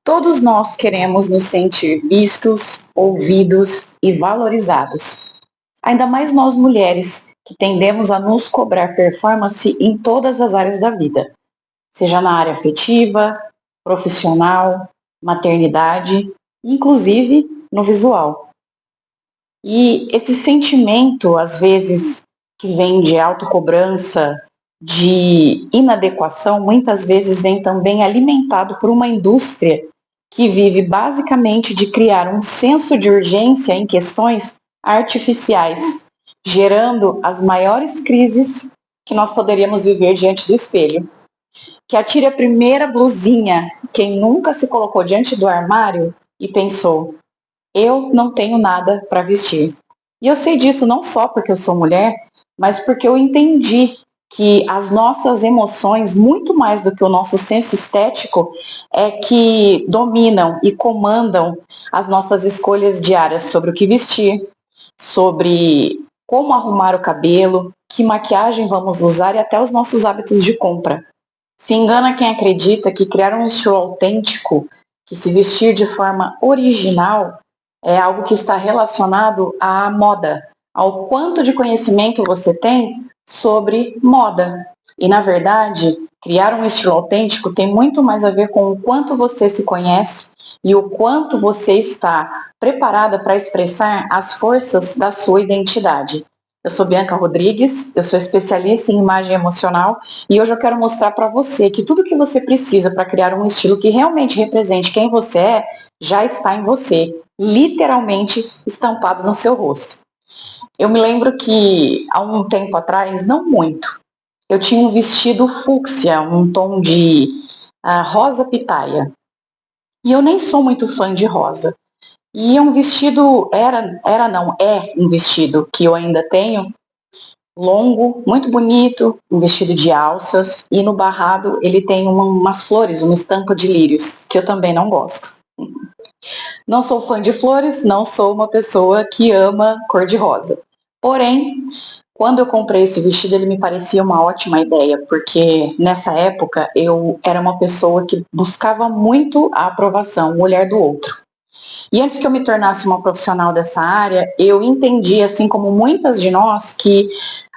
Todos nós queremos nos sentir vistos, ouvidos e valorizados. Ainda mais nós mulheres, que tendemos a nos cobrar performance em todas as áreas da vida, seja na área afetiva, profissional, maternidade, inclusive no visual. E esse sentimento, às vezes, que vem de autocobrança, de inadequação, muitas vezes vem também alimentado por uma indústria que vive basicamente de criar um senso de urgência em questões artificiais, gerando as maiores crises que nós poderíamos viver diante do espelho. Que atire a primeira blusinha quem nunca se colocou diante do armário e pensou: eu não tenho nada para vestir. E eu sei disso não só porque eu sou mulher, mas porque eu entendi que as nossas emoções, muito mais do que o nosso senso estético, é que dominam e comandam as nossas escolhas diárias sobre o que vestir, sobre como arrumar o cabelo, que maquiagem vamos usar e até os nossos hábitos de compra. Se engana quem acredita que criar um estilo autêntico, que se vestir de forma original, é algo que está relacionado à moda, ao quanto de conhecimento você tem sobre moda. E, na verdade, criar um estilo autêntico tem muito mais a ver com o quanto você se conhece e o quanto você está preparada para expressar as forças da sua identidade. Eu sou Bianca Rodrigues, eu sou especialista em imagem emocional e hoje eu quero mostrar para você que tudo que você precisa para criar um estilo que realmente represente quem você é, já está em você, literalmente estampado no seu rosto. Eu me lembro que há um tempo atrás, não muito, eu tinha um vestido fúcsia, um tom de rosa pitaia. E eu nem sou muito fã de rosa. E é um vestido, é um vestido que eu ainda tenho, longo, muito bonito, um vestido de alças, e no barrado ele tem umas flores, uma estampa de lírios, que eu também não gosto. Não sou fã de flores, não sou uma pessoa que ama cor-de-rosa. Porém, quando eu comprei esse vestido, ele me parecia uma ótima ideia, porque nessa época eu era uma pessoa que buscava muito a aprovação, o olhar do outro. E antes que eu me tornasse uma profissional dessa área, eu entendi, assim como muitas de nós, que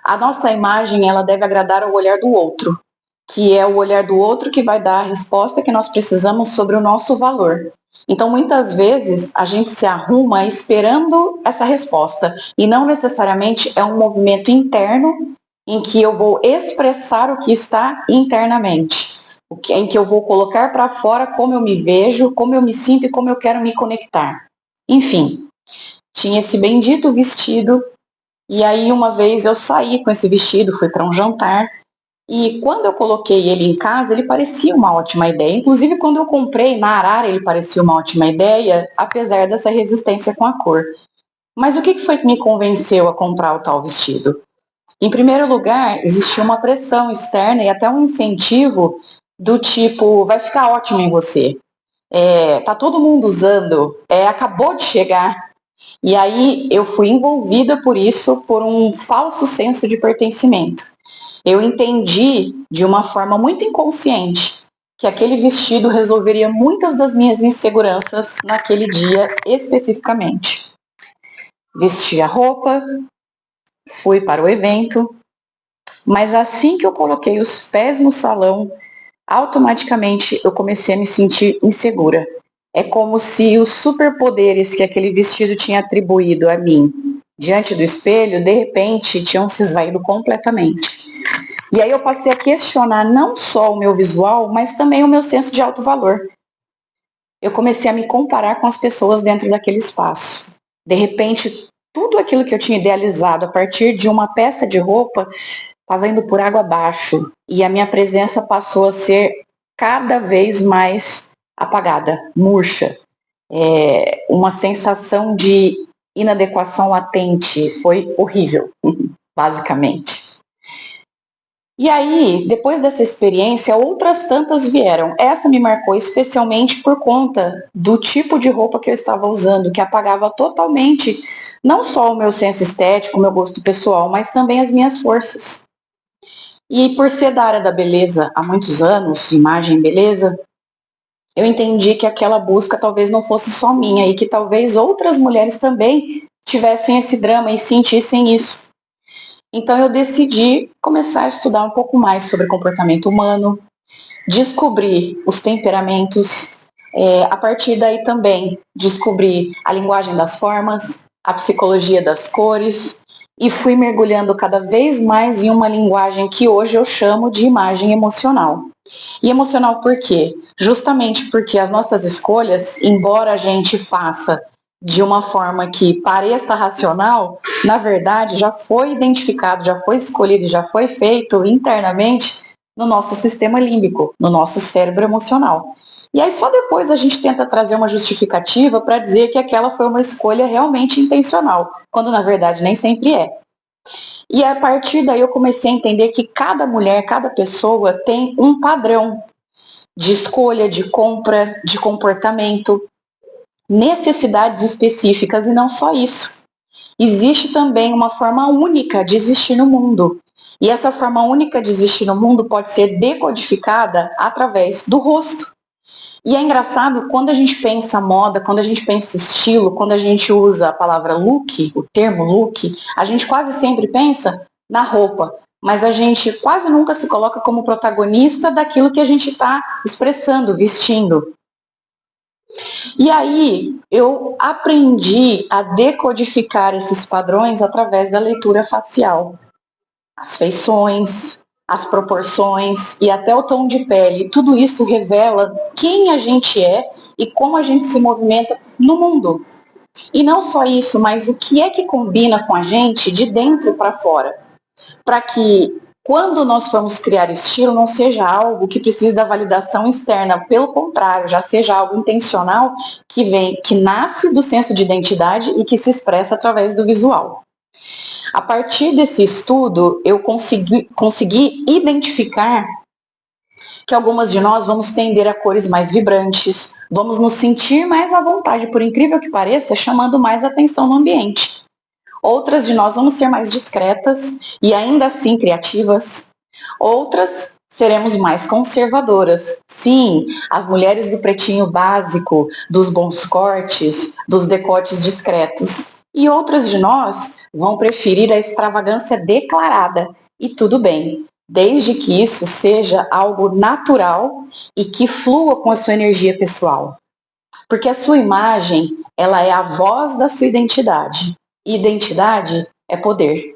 a nossa imagem ela deve agradar ao olhar do outro, que é o olhar do outro que vai dar a resposta que nós precisamos sobre o nosso valor. Então, muitas vezes, a gente se arruma esperando essa resposta, e não necessariamente é um movimento interno em que eu vou expressar o que está internamente, em que eu vou colocar para fora como eu me vejo, como eu me sinto e como eu quero me conectar. Enfim, tinha esse bendito vestido, e aí uma vez eu saí com esse vestido, fui para um jantar, e quando eu coloquei ele em casa, ele parecia uma ótima ideia. Inclusive, quando eu comprei na Arara, ele parecia uma ótima ideia, apesar dessa resistência com a cor. Mas o que foi que me convenceu a comprar o tal vestido? Em primeiro lugar, existia uma pressão externa e até um incentivo do tipo, vai ficar ótimo em você. Tá todo mundo usando, acabou de chegar. E aí eu fui envolvida por isso, por um falso senso de pertencimento. Eu entendi de uma forma muito inconsciente que aquele vestido resolveria muitas das minhas inseguranças naquele dia especificamente. Vesti a roupa, fui para o evento, mas assim que eu coloquei os pés no salão, automaticamente eu comecei a me sentir insegura. É como se os superpoderes que aquele vestido tinha atribuído a mim diante do espelho, de repente, tinham se esvaído completamente. E aí eu passei a questionar não só o meu visual, mas também o meu senso de alto valor. Eu comecei a me comparar com as pessoas dentro daquele espaço. De repente, tudo aquilo que eu tinha idealizado a partir de uma peça de roupa estava indo por água abaixo. E a minha presença passou a ser cada vez mais apagada, murcha. Uma sensação de inadequação latente. Foi horrível, basicamente. E aí, depois dessa experiência, outras tantas vieram. Essa me marcou especialmente por conta do tipo de roupa que eu estava usando, que apagava totalmente não só o meu senso estético, o meu gosto pessoal, mas também as minhas forças. E por ser da área da beleza há muitos anos, imagem e beleza, eu entendi que aquela busca talvez não fosse só minha e que talvez outras mulheres também tivessem esse drama e sentissem isso. Então eu decidi começar a estudar um pouco mais sobre comportamento humano, descobrir os temperamentos, a partir daí também descobri a linguagem das formas, a psicologia das cores e fui mergulhando cada vez mais em uma linguagem que hoje eu chamo de imagem emocional. E emocional por quê? Justamente porque as nossas escolhas, embora a gente faça de uma forma que pareça racional, na verdade já foi identificado, já foi escolhido, já foi feito internamente no nosso sistema límbico, no nosso cérebro emocional. E aí só depois a gente tenta trazer uma justificativa para dizer que aquela foi uma escolha realmente intencional, quando na verdade nem sempre é. E a partir daí eu comecei a entender que cada mulher, cada pessoa tem um padrão de escolha, de compra, de comportamento, necessidades específicas e não só isso. Existe também uma forma única de existir no mundo. E essa forma única de existir no mundo pode ser decodificada através do rosto. E é engraçado, quando a gente pensa moda, quando a gente pensa estilo, quando a gente usa a palavra look, o termo look, a gente quase sempre pensa na roupa, mas a gente quase nunca se coloca como protagonista daquilo que a gente está expressando, vestindo. E aí eu aprendi a decodificar esses padrões através da leitura facial. As feições, as proporções e até o tom de pele, tudo isso revela quem a gente é e como a gente se movimenta no mundo. E não só isso, mas o que é que combina com a gente de dentro para fora. Para que quando nós formos criar estilo, não seja algo que precise da validação externa, pelo contrário, já seja algo intencional que nasce do senso de identidade e que se expressa através do visual. A partir desse estudo, eu consegui identificar que algumas de nós vamos tender a cores mais vibrantes, vamos nos sentir mais à vontade, por incrível que pareça, chamando mais atenção no ambiente. Outras de nós vamos ser mais discretas e ainda assim criativas. Outras seremos mais conservadoras. Sim, as mulheres do pretinho básico, dos bons cortes, dos decotes discretos. E outras de nós vão preferir a extravagância declarada. E tudo bem, desde que isso seja algo natural e que flua com a sua energia pessoal. Porque a sua imagem, ela é a voz da sua identidade. E identidade é poder.